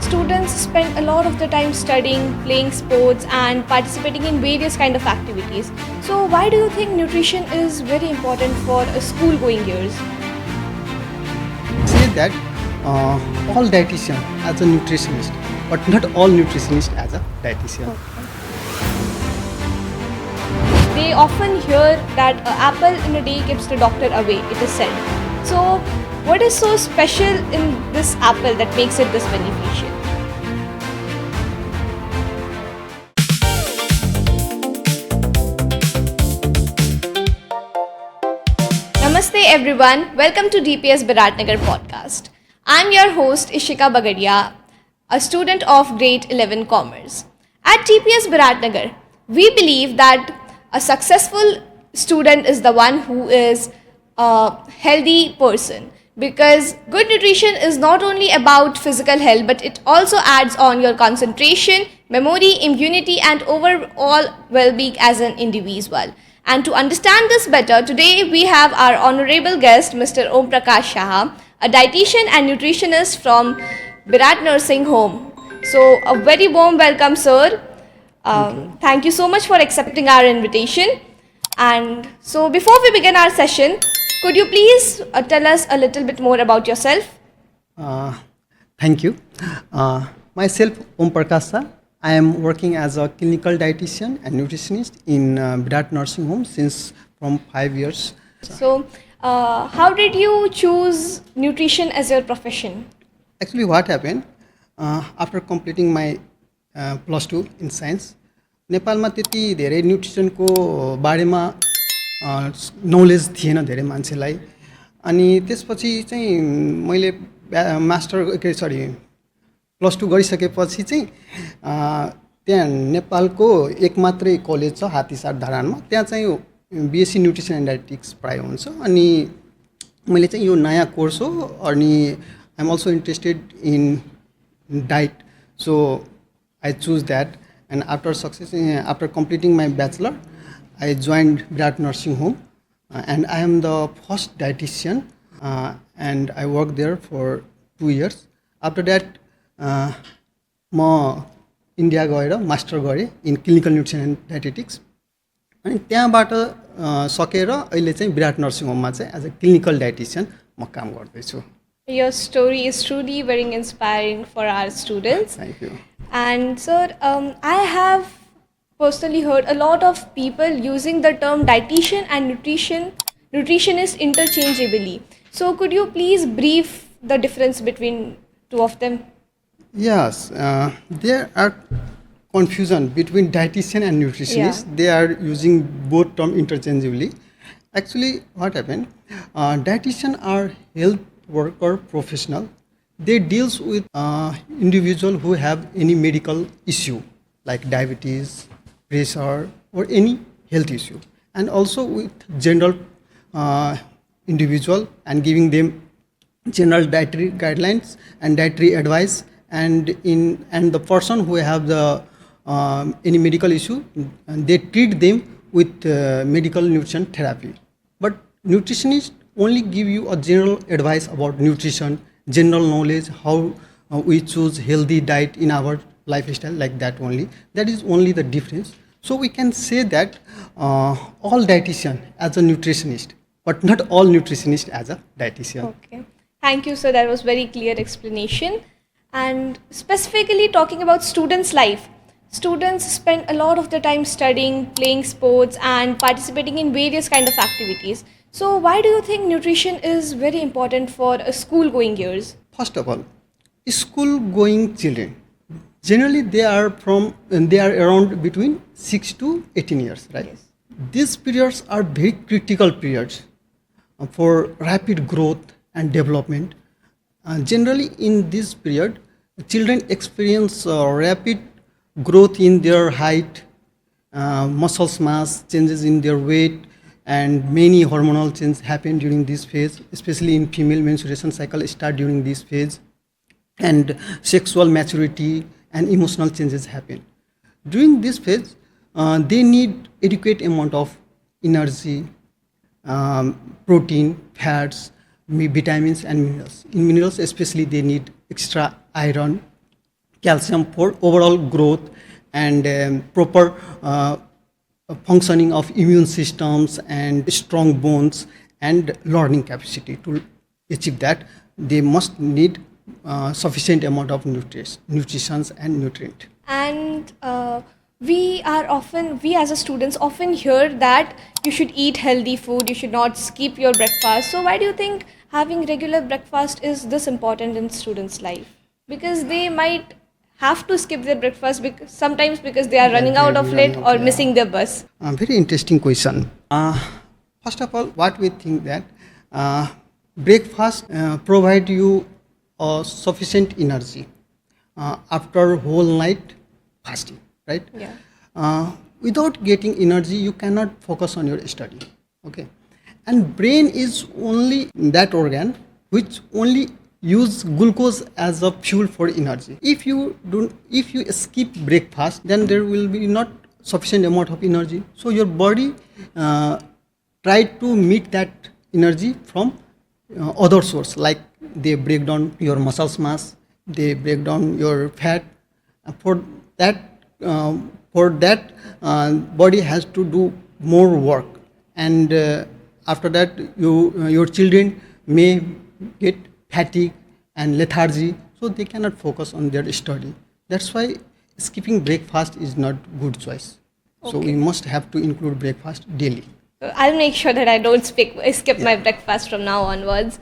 students spend a lot of the time studying, playing sports and participating in various kind of activities. So why do you think nutrition is very important for school going years? Say that all dietitian as a nutritionist, but not all nutritionist as a dietitian. They often hear that an apple in a day keeps the doctor away, it is said. So what is so special in this apple that makes it this beneficial? Namaste everyone, welcome to DPS Biratnagar Podcast. I'm your host Ishika Bagaria, a student of grade 11 Commerce. At DPS Biratnagar, we believe that a successful student is the one who is a healthy person, because good nutrition is not only about physical health but it also adds on your concentration, memory, immunity and overall well-being as an individual. And to understand this better, today we have our honorable guest Mr. Prakash Shah, a dietitian and nutritionist from Birat Nursing Home. So a very warm welcome, sir. Thank you so much for accepting our invitation. And so before we begin our session, could you please tell us a little bit more about yourself? Thank you. Myself, Prakash Shah. I am working as a clinical dietitian and nutritionist in Birat Nursing Home since from 5 years. So how did you choose nutrition as your profession? Actually, what happened after completing my +2 in science, नेपालमा त्यति धेरै न्युट्रिसनको बारेमा knowledge थिएन धेरै मान्छेलाई. अनि त्यसपछि चाहिँ मैले +2 गरिसकेपछि चाहिँ त्यहाँ नेपालको एक मात्रै कलेज छ हात्तीसार धरानमा, त्यहाँ चाहिँ बिएससी न्युट्रिसन एन्ड डायटिक्स प्राय हुन्छ. अनि मैले चाहिँ यो नयाँ कोर्स हो अनि I am also interested in diet, so I choose that, and after completing my bachelor, I joined Birat Nursing Home, and I am the first dietitian, and I worked there for 2 years. After that, म India गएर master गरेँ in clinical nutrition and dietetics. अनि त्यहाँबाट सकेर अहिले चाहिँ बिराट nursing होममा चाहिँ एज अ क्लिनिकल डायटिसियन म काम गर्दैछु. Your story is truly very inspiring for our students. Thank you. And sir, I have personally heard a lot of people using the term dietitian and nutritionist interchangeably. So could you please brief the difference between two of them? Yes, there are confusion between dietitian and nutritionist. Yeah. They are using both terms interchangeably. Actually, what happened? Dietitian are health worker professional. They deals with individual who have any medical issue like diabetes, pressure, or any health issue, and also with general individual and giving them general dietary guidelines and dietary advice. And the person who have the any medical issue, and they treat them with medical nutrition therapy. But nutritionist only give you a general advice about nutrition, general knowledge, how we choose healthy diet in our lifestyle, like that only. That is only the difference. So we can say that all dietitian as a nutritionist, but not all nutritionist as a dietitian. Okay. Thank you, sir. That was very clear explanation. And specifically talking about students' life, students spend a lot of the time studying, playing sports and participating in various kind of activities. So why do you think nutrition is very important for school going years? First of all, school going children, generally they are around between 6 to 18 years, right? Yes. These periods are very critical periods for rapid growth and development. Generally in this period, children experience rapid growth in their height, muscle mass, changes in their weight, and many hormonal changes happen during this phase, especially in female menstruation cycle start during this phase, and sexual maturity and emotional changes happen. During this phase, they need adequate amount of energy, protein, fats, vitamins and minerals. In minerals especially they need extra iron, calcium for overall growth and proper functioning of immune systems and strong bones and learning capacity. To achieve that, they must need sufficient amount of nutrition and nutrient. And we as a students often hear that you should eat healthy food, you should not skip your breakfast. So why do you think having regular breakfast is this important in students' life? Because they might have to skip their breakfast sometimes because they are running out of late or missing their bus. Very interesting question. First of all, what we think that breakfast provide you sufficient energy after whole night fasting, right? Yeah. Without getting energy, you cannot focus on your study. Okay, and brain is only that organ which only use glucose as a fuel for energy. If you skip breakfast, then there will be not sufficient amount of energy. So your body try to meet that energy from other source, like they break down your muscles mass, they break down your fat. For that, body has to do more work, and after that, your children may get fatigue and lethargy, so they cannot focus on their study. That's why skipping breakfast is not good choice. So we must have to include breakfast daily. I'll make sure that I don't skip my breakfast from now onwards.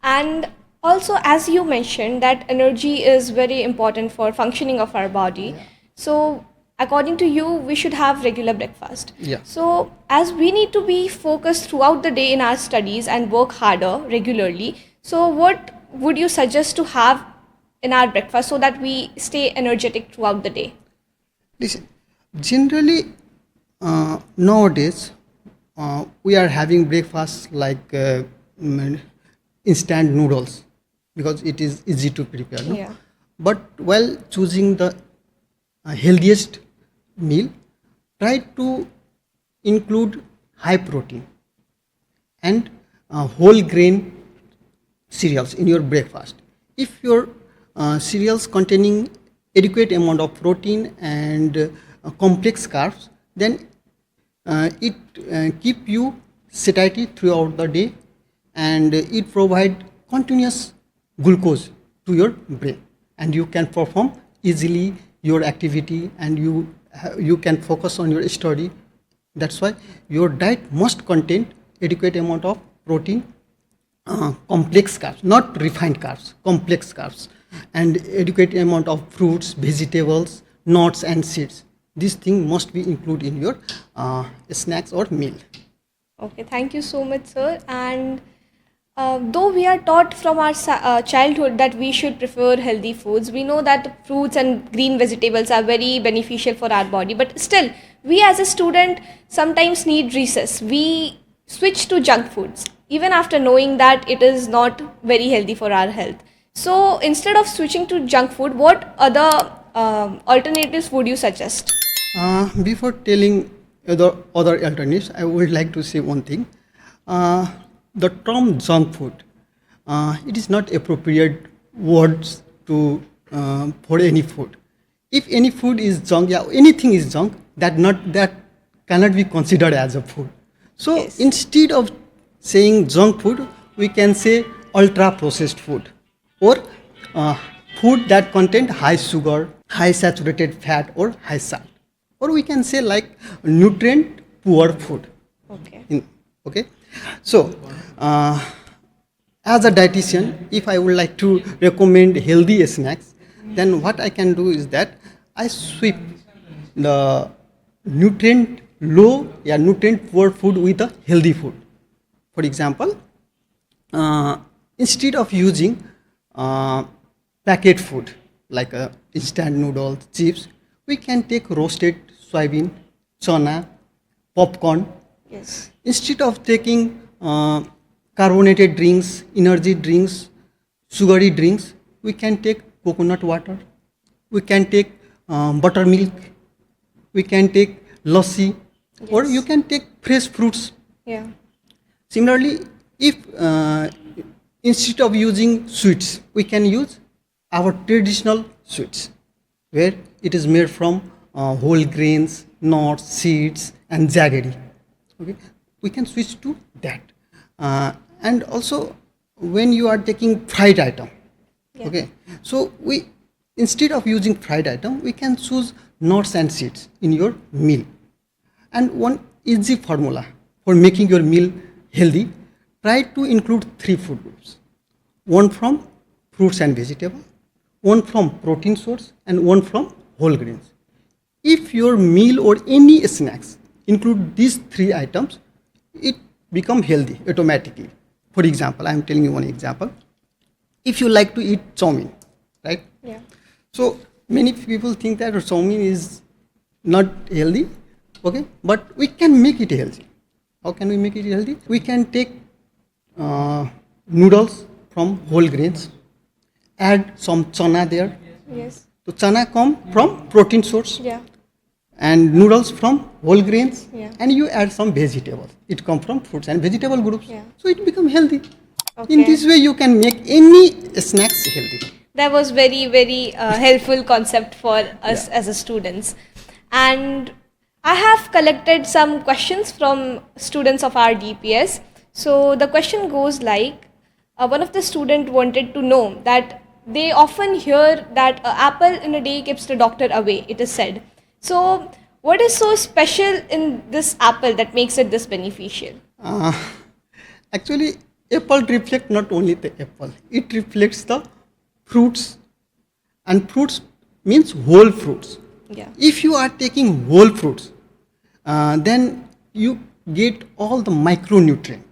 And also, as you mentioned, that energy is very important for functioning of our body. So, according to you, we should have regular breakfast. Yeah. So, as we need to be focused throughout the day in our studies and work harder regularly, so what would you suggest to have in our breakfast so that we stay energetic throughout the day? Listen, generally nowadays we are having breakfast like instant noodles because it is easy to prepare. No? Yeah. But while choosing the healthiest meal, try to include high protein and whole grain cereals in your breakfast. If your cereals containing adequate amount of protein and complex carbs, then it keep you satiety throughout the day, and it provide continuous glucose to your brain, and you can perform easily your activity, and you can focus on your study. That's why your diet must contain adequate amount of protein, complex carbs, not refined carbs, complex carbs, and adequate amount of fruits, vegetables, nuts and seeds. This thing must be included in your snacks or meal. Okay, thank you so much, sir. And though we are taught from our childhood that we should prefer healthy foods, we know that fruits and green vegetables are very beneficial for our body. But still, we as a student sometimes need recess. We switch to junk foods, even after knowing that it is not very healthy for our health. So instead of switching to junk food, what other alternatives would you suggest? Before telling other alternatives, I would like to say one thing. The term junk food, it is not appropriate words to for any food. If any food is junk, yeah, anything is junk, that cannot be considered as a food. So Yes. instead of saying junk food, we can say ultra processed food, or food that contain high sugar, high saturated fat, or high salt, or we can say like nutrient poor food. Okay. Okay, so as a dietitian, if I would like to recommend healthy snacks, then what I can do is that I sweep the nutrient low, nutrient poor food with a healthy food. For example, instead of using packet food like instant noodles, chips, we can take roasted soybean, chana, popcorn. Yes. Instead of taking carbonated drinks, energy drinks, sugary drinks, we can take coconut water, we can take buttermilk, we can take lassi, or Yes. you can take fresh fruits. Yeah. Similarly, if instead of using sweets, we can use our traditional sweets. where it is made from whole grains, nuts, seeds, and jaggery. Okay, we can switch to that. And also, when you are taking fried item, Yeah. okay, so we instead of using fried item, we can choose nuts and seeds in your meal. And one easy formula for making your meal healthy, try to include three food groups. One from fruits and vegetables, one from protein source, and one from whole grains. If your meal or any snacks include these three items, it become healthy automatically. For example, I am telling you one example. If you like to eat chow mein, right? Yeah. So many people think that chow mein is not healthy, okay? But we can make it healthy. How can we make it healthy? We can take noodles from whole grains, add some chana there. Yes. So chana come from protein source, Yeah. and noodles from whole grains, Yeah. and you add some vegetables. It come from fruits and vegetable groups. Yeah. So it become healthy. Okay. In this way, you can make any snacks healthy. That was very, very helpful concept for us Yeah. as a students. And I have collected some questions from students of our DPS. So the question goes like, one of the student wanted to know that they often hear that an apple in a day keeps the doctor away, it is said. So what is so special in this apple that makes it this beneficial? Uh, Actually, apple reflect not only the apple, it reflects the fruits, and fruits means whole fruits. Yeah. If you are taking whole fruits, then you get all the micronutrient.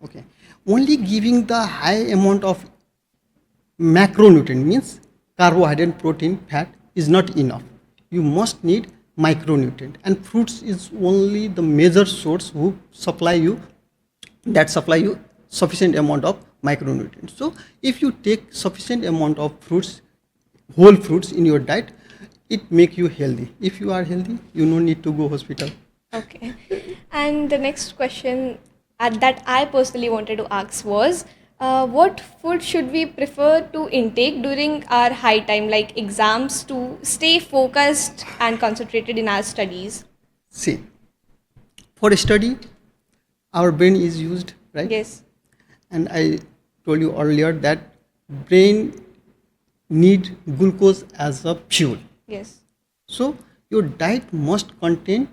Okay, only giving the high amount of macronutrient means carbohydrate, protein, fat is not enough. You must need micronutrient, and fruits is only the major source who supply you sufficient amount of micronutrients. So if you take sufficient amount of fruits, whole fruits in your diet, it make you healthy. If you are healthy, you no need to go hospital. Okay. And the next question that I personally wanted to ask was, what food should we prefer to intake during our high time, like exams, to stay focused and concentrated in our studies? See, for study, our brain is used, right? Yes. And I told you earlier that brain need glucose as a fuel. Yes. So your diet must contain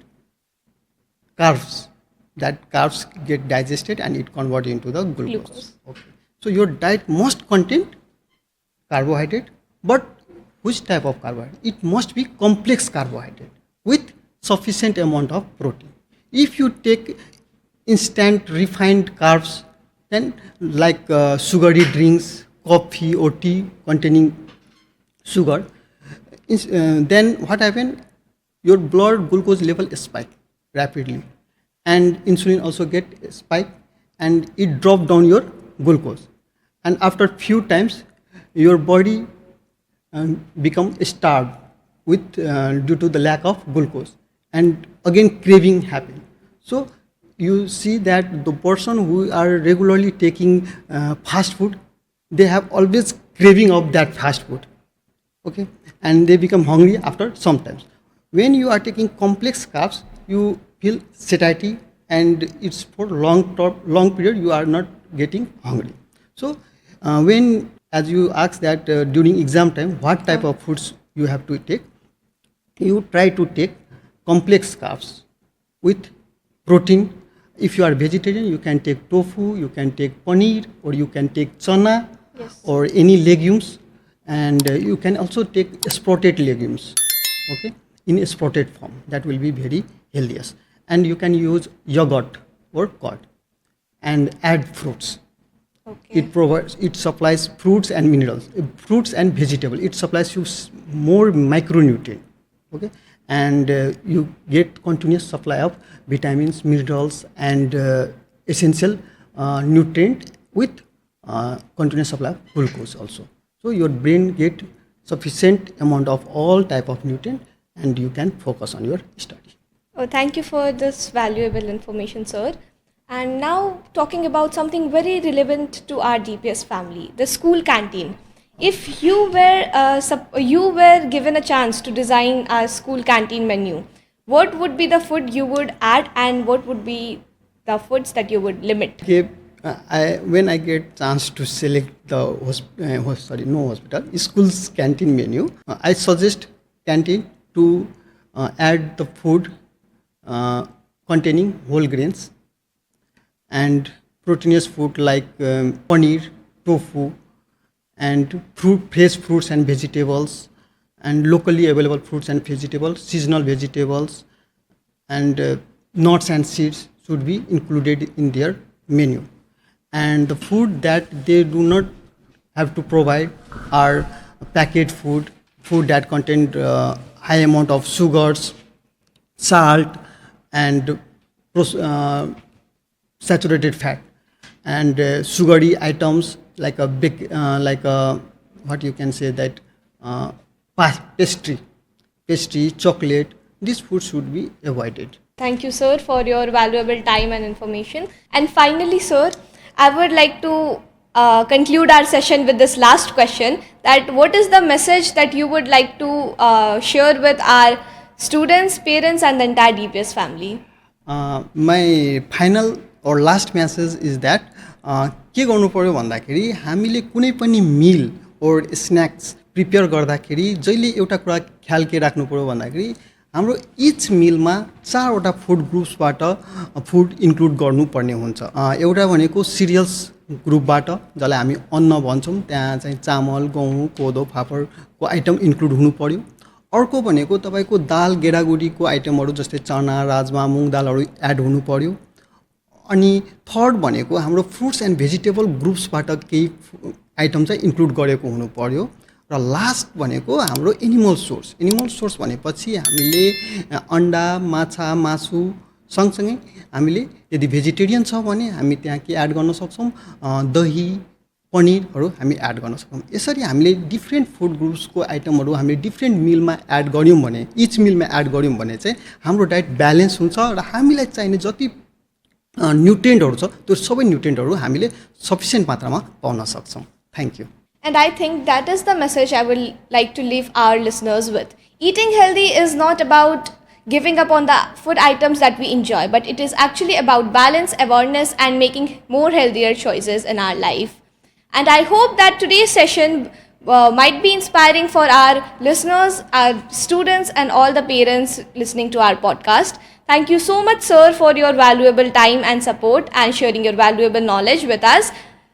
carbs. That carbs get digested and it converted into the glucose. Glucose. Okay. So your diet must contain carbohydrate, but which type of carbohydrate? It must be complex carbohydrate with sufficient amount of protein. If you take instant refined carbs, then like sugary drinks, coffee or tea containing sugar, then what happen? Your blood glucose level spike rapidly, and insulin also get spike, and it drop down your glucose. And after few times, your body become starved with due to the lack of glucose, and again craving happen. So you see that the person who are regularly taking fast food, they have always craving of that fast food, okay, and they become hungry after sometimes. When you are taking complex carbs, you feel satiety, and it's for long period you are not getting hungry. So when, as you ask that during exam time what type of foods you have to take, you try to take complex carbs with protein. If you are vegetarian, you can take tofu, you can take paneer, or you can take chana, Yes. or any legumes, and you can also take sprouted legumes, okay, in a sprouted form. That will be very healthiest. And you can use yogurt or curd and add fruits. Okay. It supplies fruits and minerals, fruits and vegetable. It supplies you more micronutrient, okay, and you get continuous supply of vitamins, minerals, and essential nutrient with continuous supply of glucose also. So your brain get sufficient amount of all type of nutrient, and you can focus on your study. Oh, thank you for this valuable information, sir. And now talking about something very relevant to our DPS family, the school canteen. If you were given a chance to design a school canteen menu, what would be the food you would add, and what would be the foods that you would limit? Okay, when I get chance to select the no hospital school's canteen menu, I suggest canteen to add the food containing whole grains and proteinous food like paneer, tofu, and fresh fruits and vegetables, and locally available fruits and vegetables, seasonal vegetables, and nuts and seeds should be included in their menu. And the food that they do not have to provide are packet food that contain high amount of sugars, salt, and saturated fat, and sugary items like a big like a what you can say that pastry, chocolate. These foods should be avoided. Thank you, sir, for your valuable time and information. And finally, sir, I would like to conclude our session with this last question, that what is the message that you would like to share with our students, parents, and the entire DPS family? My final or last message is that के गर्नु पर्यो भन्दाखेरि हामीले कुनै पनि मिल और snacks prepare गर्दाखेरि जहिले एउटा कुरा ख्याल के राख्नु पर्यो भन्दाखेरि हाम्रो इच मिलमा चारवटा फुड ग्रुप्सबाट फुड इन्क्लुड गर्नुपर्ने हुन्छ। एउटा भनेको सिरियल्स ग्रुपबाट जसलाई हामी अन्न भन्छौँ, त्यहाँ चाहिँ चामल, गहुँ, कोदो, फापरको आइटम इन्क्लुड हुनु पर्यो। अर्को भनेको तपाईको दाल गेडागुडीको आइटमहरू जस्तै चना, राजमा, मुङ दालहरू एड हुनु पर्यो। अनि थर्ड भनेको हाम्रो फ्रुट्स एन्ड भेजिटेबल ग्रुप्सबाट केही आइटम चाहिँ इन्क्लुड गरेको हुनु पर्यो। र लास्ट भनेको हाम्रो एनिमल सोर्स भनेपछि हामीले अन्डा, माछा, मासु सँगसँगै हामीले यदि भेजिटेरियन छ भने हामी त्यहाँ के एड गर्न सक्छौँ, दही, पनिरहरू हामी एड गर्न सक्छौँ। यसरी हामीले डिफ्रेन्ट फुड ग्रुप्सको आइटमहरू हामीले डिफ्रेन्ट मिलमा एड गऱ्यौँ भने, इच मिलमा एड गऱ्यौँ भने चाहिँ हाम्रो डाइट ब्यालेन्स हुन्छ र हामीलाई चाहिने जति न्युट्रिएन्टहरू छ त्यो सबै न्युट्रिएन्टहरू हामीले सफिसिएन्ट मात्रामा पाउन सक्छौँ। Thank you. And I think that is the message I would like to leave our listeners with. Eating healthy is not about giving up on the food items that we enjoy, but it is actually about balance, awareness, and making more healthier choices in our life. And I hope that today's session might be inspiring for our listeners, our students, and all the parents listening to our podcast. Thank you so much, sir, for your valuable time and support and sharing your valuable knowledge with us.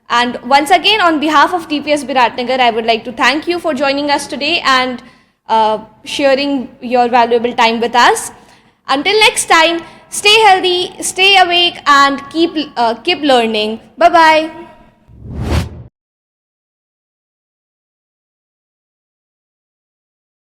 And once again, on behalf of DPS Biratnagar, I would like to thank you for joining us today and sharing your valuable time with us. Until next time, stay healthy, stay awake, and keep learning. Bye-bye.